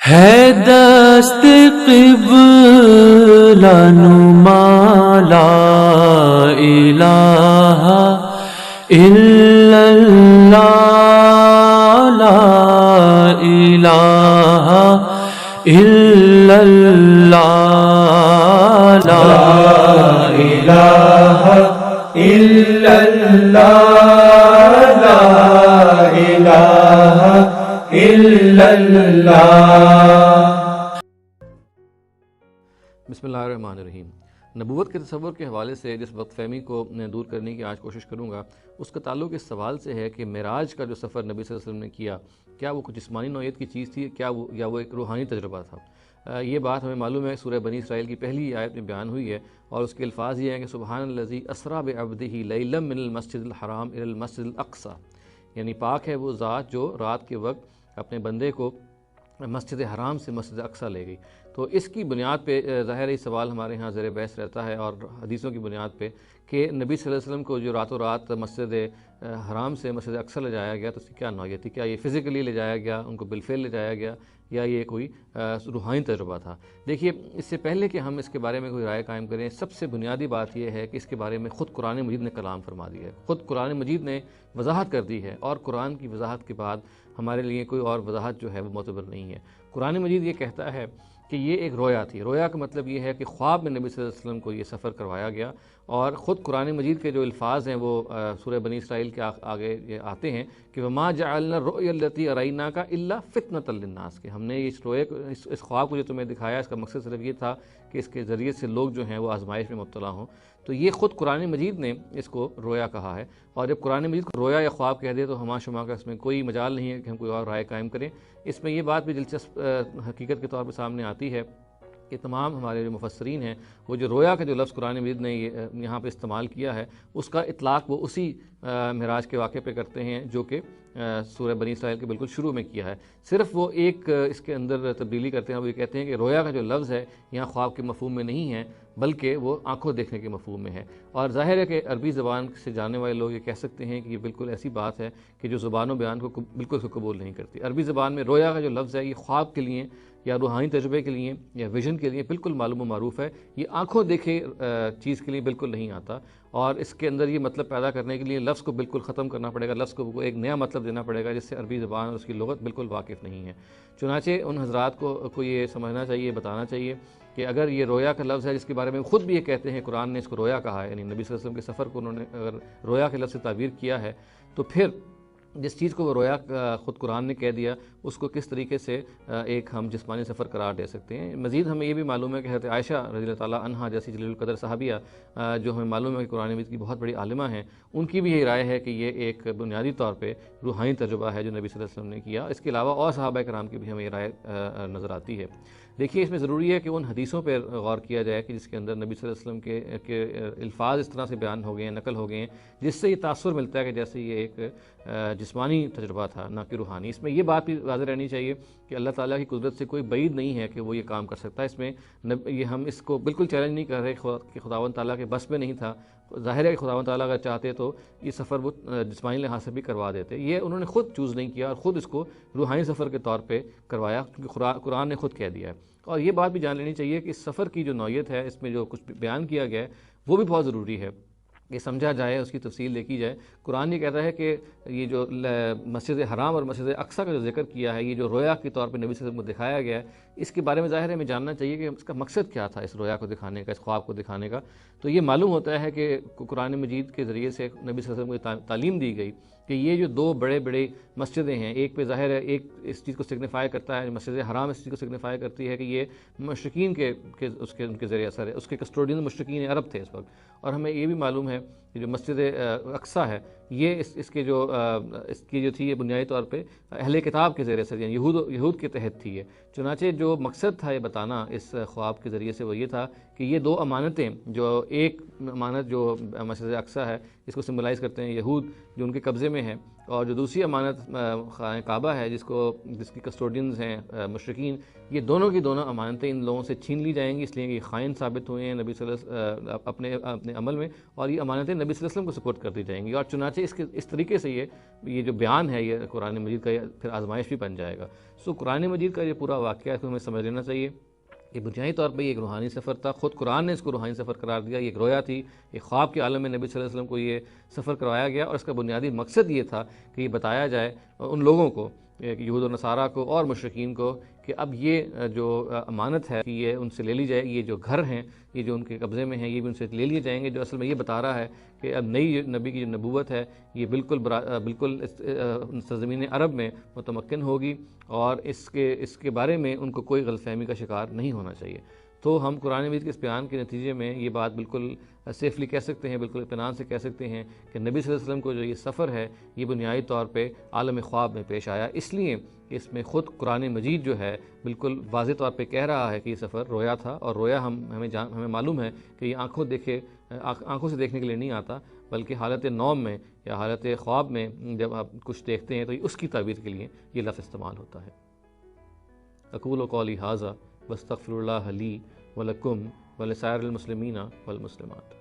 ہے دست قبلہ نما لا الہ الا اللہ لا الہ الا اللہ لا الہ الا اللہ لا الہ الا اللہ۔ بسم اللہ الرحمن الرحیم۔ نبوت کے تصور کے حوالے سے جس غلط فہمی کو دور کرنے کی آج کوشش کروں گا، اس کا تعلق اس سوال سے ہے کہ معراج کا جو سفر نبی صلی اللہ علیہ وسلم نے کیا، کیا وہ کچھ جسمانی نوعیت کی چیز تھی یا وہ ایک روحانی تجربہ تھا؟ یہ بات ہمیں معلوم ہے، سورہ بنی اسرائیل کی پہلی آیت میں بیان ہوئی ہے، اور اس کے الفاظ یہ ہیں کہ سبحان الذی اسریٰ بعبدہ لیلا من المسجد الحرام الی المسجد الاقصی، یعنی پاک ہے وہ ذات جو رات کے وقت اپنے بندے کو مسجد حرام سے مسجد اقصی لے گئی۔ تو اس کی بنیاد پہ ظاہر یہ سوال ہمارے ہاں زیر بحث رہتا ہے، اور حدیثوں کی بنیاد پہ، کہ نبی صلی اللہ علیہ وسلم کو جو راتوں رات مسجد حرام سے مسجد اقصی لے جایا گیا، تو اس کی کیا نوعیت تھی؟ کیا یہ فزیکلی لے جایا گیا، ان کو بالفعل لے جایا گیا، یا یہ کوئی روحانی تجربہ تھا؟ دیکھیے، اس سے پہلے کہ ہم اس کے بارے میں کوئی رائے قائم کریں، سب سے بنیادی بات یہ ہے کہ اس کے بارے میں خود قرآن مجید نے کلام فرما دیا ہے، خود قرآن مجید نے وضاحت کر دی ہے، اور قرآن کی وضاحت کے بعد ہمارے لیے کوئی اور وضاحت جو ہے وہ معتبر نہیں ہے۔ قرآن مجید یہ کہتا ہے کہ یہ ایک رویا تھی۔ رویا کا مطلب یہ ہے کہ خواب میں نبی صلی اللہ علیہ وسلم کو یہ سفر کروایا گیا، اور خود قرآن مجید کے جو الفاظ ہیں وہ سورہ بنی اسرائیل کے آگے یہ آتے ہیں کہ وَمَا جَعَلْنَا الرُّؤْيَا الَّتِي أَرَيْنَاكَ إِلَّا فِتْنَةً لِلنَّاسِ، کہ ہم نے اس روئے اس خواب کو جو تمہیں دکھایا، اس کا مقصد صرف یہ تھا کہ اس کے ذریعے سے لوگ جو ہیں وہ آزمائش میں مبتلا ہوں۔ تو یہ خود قرآن مجید نے اس کو رویا کہا ہے، اور جب قرآن مجید کو رویا یا خواب کہہ دے تو ہما شما کا اس میں کوئی مجال نہیں ہے کہ ہم کوئی اور رائے قائم کریں۔ اس میں یہ بات بھی دلچسپ حقیقت کے طور پہ سامنے آتی ہے کہ تمام ہمارے جو مفسرین ہیں، وہ جو رویا کا جو لفظ قرآن مجید نے یہاں پہ استعمال کیا ہے، اس کا اطلاق وہ اسی معراج کے واقعے پہ کرتے ہیں جو کہ سورہ بنی اسرائیل کے بالکل شروع میں کیا ہے۔ صرف وہ ایک اس کے اندر تبدیلی کرتے ہیں، وہ یہ کہتے ہیں کہ رویا کا جو لفظ ہے یہاں خواب کے مفہوم میں نہیں ہے، بلکہ وہ آنکھوں دیکھنے کے مفہوم میں ہے۔ اور ظاہر ہے کہ عربی زبان سے جاننے والے لوگ یہ کہہ سکتے ہیں کہ یہ بالکل ایسی بات ہے کہ جو زبان و بیان کو بالکل کو قبول نہیں کرتی۔ عربی زبان میں رویا کا جو لفظ ہے یہ خواب کے لیے یا روحانی تجربے کے لیے یا ویژن کے لیے بالکل معلوم و معروف ہے، یہ آنکھوں دیکھے چیز کے لیے بالکل نہیں آتا، اور اس کے اندر یہ مطلب پیدا کرنے کے لیے لفظ کو بالکل ختم کرنا پڑے گا، لفظ کو ایک نیا مطلب دینا پڑے گا جس سے عربی زبان اور اس کی لغت بالکل واقف نہیں ہے۔ چنانچہ ان حضرات کو یہ سمجھنا چاہیے، بتانا چاہیے کہ اگر یہ رویا کا لفظ ہے جس کے بارے میں خود بھی یہ کہتے ہیں قرآن نے اس کو رویا کہا ہے، یعنی نبی صلی اللہ علیہ وسلم کے سفر کو انہوں نے اگر رویا کے لفظ سے تعبیر کیا ہے، تو پھر جس چیز کو وہ رویا خود قرآن نے کہہ دیا، اس کو کس طریقے سے ایک ہم جسمانی سفر قرار دے سکتے ہیں؟ مزید ہمیں یہ بھی معلوم ہے کہ حضرت عائشہ رضی اللہ تعالیٰ عنہا جیسی جلیل القدر صحابیہ جو ہمیں معلوم ہے کہ قرآن مجید کی بہت بڑی عالمہ ہیں، ان کی بھی یہی رائے ہے کہ یہ ایک بنیادی طور پہ روحانی تجربہ ہے جو نبی صلی اللہ علیہ وسلم نے کیا۔ اس کے علاوہ اور صحابہ کرام کی بھی ہمیں یہ رائے نظر آتی ہے۔ دیکھیے، اس میں ضروری ہے کہ ان حدیثوں پر غور کیا جائے کہ جس کے اندر نبی صلی اللہ علیہ وسلم کے الفاظ اس طرح سے بیان ہو گئے ہیں، نقل ہو گئے ہیں، جس سے یہ تاثر ملتا ہے کہ جیسے یہ ایک جسمانی تجربہ تھا، نہ کہ روحانی۔ اس میں یہ بات بھی واضح رہنی چاہیے کہ اللہ تعالیٰ کی قدرت سے کوئی بعید نہیں ہے کہ وہ یہ کام کر سکتا ہے۔ اس میں یہ ہم اس کو بالکل چیلنج نہیں کر رہے کہ خداوند تعالیٰ کے بس میں نہیں تھا۔ ظاہر ہے کہ خداوند تعالیٰ اگر چاہتے تو یہ سفر وہ جسمانی لحاظ سے بھی کروا دیتے۔ یہ انہوں نے خود چوز نہیں کیا اور خود اس کو روحانی سفر کے طور پہ کروایا، کیونکہ قرآن نے خود کہہ دیا ہے۔ اور یہ بات بھی جان لینی چاہیے کہ اس سفر کی جو نوعیت ہے، اس میں جو کچھ بیان کیا گیا ہے وہ بھی بہت ضروری ہے کہ سمجھا جائے، اس کی تفصیل دیکھی جائے۔ قرآن یہ کہتا ہے کہ یہ جو مسجد حرام اور مسجد اقصی کا جو ذکر کیا ہے، یہ جو رویا کے طور پہ نبی صلی اللہ علیہ وسلم کو دکھایا گیا ہے، اس کے بارے میں ظاہر ہے ہمیں جاننا چاہیے کہ اس کا مقصد کیا تھا، اس رویا کو دکھانے کا، اس خواب کو دکھانے کا۔ تو یہ معلوم ہوتا ہے کہ قرآن مجید کے ذریعے سے نبی صلی اللہ علیہ وسلم کو تعلیم دی گئی کہ یہ جو دو بڑے بڑے مسجدیں ہیں، ایک پہ ظاہر ہے ایک اس چیز کو سگنیفائی کرتا ہے، مسجد حرام اس چیز کو سگنیفائی کرتی ہے کہ یہ مشرکین کے ان کے ذریعے اثر ہے، اس کے کسٹوڈین مشرکین عرب تھے اس وقت۔ اور ہمیں یہ بھی معلوم ہے کہ جو مسجد اقصی ہے، یہ اس کی جو تھی یہ بنیادی طور پہ اہل کتاب کے ذریعے سے، یعنی یہود کے تحت تھی یہ۔ چنانچہ جو مقصد تھا یہ بتانا اس خواب کے ذریعے سے وہ یہ تھا کہ یہ دو امانتیں، جو ایک امانت جو مسجد اقصی ہے، اس کو سمبلائز کرتے ہیں یہود جو ان کے قبضے میں ہے، اور جو دوسری امانت خانہ کعبہ ہے جس کی کسٹوڈینز ہیں مشرکین، یہ دونوں کی دونوں امانتیں ان لوگوں سے چھین لی جائیں گی، اس لیے کہ یہ خائن ثابت ہوئے ہیں نبی صلی اللہ علیہ وسلم اپنے عمل میں، اور یہ امانتیں نبی صلی اللہ علیہ وسلم کو سپورٹ کر دی جائیں گی، اور چنانچہ اس طریقے سے یہ جو بیان ہے یہ قرآن مجید کا پھر آزمائش بھی بن جائے گا۔ سو قرآن مجید کا یہ پورا واقعہ ہے، اس کو ہمیں سمجھ لینا چاہیے کہ بنیادی طور پہ یہ ایک روحانی سفر تھا، خود قرآن نے اس کو روحانی سفر قرار دیا، یہ ایک رویا تھی، ایک خواب کے عالم میں نبی صلی اللہ علیہ وسلم کو یہ سفر کروایا گیا، اور اس کا بنیادی مقصد یہ تھا کہ یہ بتایا جائے ان لوگوں کو، یہود و نصارہ کو اور مشرکین کو، کہ اب یہ جو امانت ہے کہ یہ ان سے لے لی جائے، یہ جو گھر ہیں یہ جو ان کے قبضے میں ہیں یہ بھی ان سے لے لیے جائیں گے، جو اصل میں یہ بتا رہا ہے کہ اب نئی نبی کی جو نبوت ہے یہ بالکل سرزمین عرب میں متمکن ہوگی، اور اس کے بارے میں ان کو کوئی غلط فہمی کا شکار نہیں ہونا چاہیے۔ تو ہم قرآن مجید کے اس بیان کے نتیجے میں یہ بات بالکل سیفلی کہہ سکتے ہیں، بالکل اطمینان سے کہہ سکتے ہیں کہ نبی صلی اللہ علیہ وسلم کو جو یہ سفر ہے یہ بنیادی طور پہ عالم خواب میں پیش آیا، اس لیے کہ اس میں خود قرآن مجید جو ہے بالکل واضح طور پہ کہہ رہا ہے کہ یہ سفر رویا تھا، اور رویا ہمیں معلوم ہے کہ یہ آنکھوں سے دیکھنے کے لیے نہیں آتا، بلکہ حالت نوم میں یا حالت خواب میں جب آپ کچھ دیکھتے ہیں تو اس کی تعبیر کے لیے یہ لفظ استعمال ہوتا ہے۔ اقول قولی ھذا واستغفر اللہ لی ولکم ولسائر المسلمین والمسلمات۔